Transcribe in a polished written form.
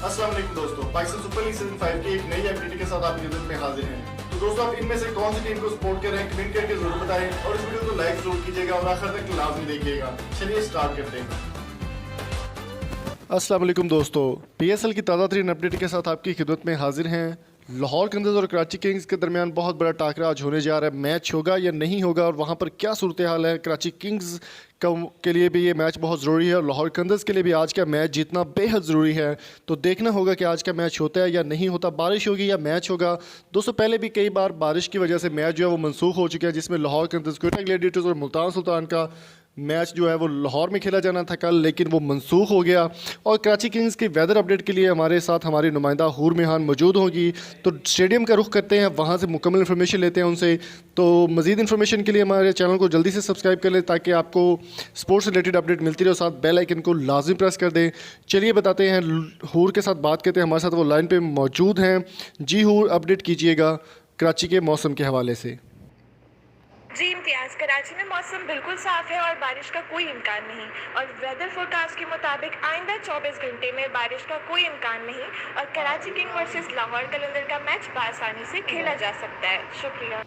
अस्सलाम वालेकुम दोस्तों, पाकिस्तान सुपर लीग सीजन 5 की एक नई अपडेट के साथ आपकी खिदमत में हाजिर हैं। तो दोस्तों, आप इनमें से कौन सी टीम को सपोर्ट कर रहे हैं कमेंट करके जरूर बताएं और इस वीडियो को लाइक जरूर कीजिएगा और आखिर तक लाजमी देखिएगा। चलिए स्टार्ट करते हैं। अस्सलाम वालेकुम दोस्तों, पीएसएल की ताज़ा तरीन अपडेट के साथ आपकी खिदमत में हाजिर हैं। लाहौर कंदर्स और कराची किंग्स के दरमियान बहुत बड़ा टाकरा आज होने जा रहा है। मैच होगा या नहीं होगा और वहाँ पर क्या सूरत हाल है। कराची किंग्स के लिए भी ये मैच बहुत ज़रूरी है और लाहौर कंदर्स के लिए भी आज का मैच जीतना बेहद ज़रूरी है। तो देखना होगा कि आज का मैच होता है या नहीं होता, बारिश होगी या मैच होगा। दोस्तों, पहले भी कई बार बारिश की वजह से मैच जो है वो मनसूख हो चुका है, जिसमें लाहौर कंदर्स, क्वेटा ग्लैडिएटर्स और मुल्तान सुल्तान का मैच जो है वो लाहौर में खेला जाना था कल, लेकिन वो मनसूख हो गया। और कराची किंग्स की वेदर अपडेट के लिए हमारे साथ हमारी नुमाइंदा हूर मेहान मौजूद होगी। तो स्टेडियम का रुख करते हैं, वहाँ से मुकम्मल इन्फॉर्मेशन लेते हैं उनसे। तो मज़ीद इन्फॉर्मेशन के लिए हमारे चैनल को जल्दी से सब्सक्राइब कर लें ताकि आपको स्पोर्ट्स रिलेटेड अपडेट मिलती रहे और साथ बेल आइकन को लाजिम प्रेस कर दें। चलिए बताते हैं, हूर के साथ बात करते हैं। हमारे साथ वो लाइन पर मौजूद हैं। जी हूर, अपडेट कीजिएगा कराची के मौसम के हवाले से। जी इम्तियाज़, कराची में मौसम बिल्कुल साफ़ है और बारिश का कोई इम्कान नहीं। और वेदर फोरकास्ट के मुताबिक आइंदा 24 घंटे में बारिश का कोई इम्कान नहीं और कराची किंग वर्सेस लाहौर कलंदर का मैच बआसानी से खेला जा सकता है। शुक्रिया।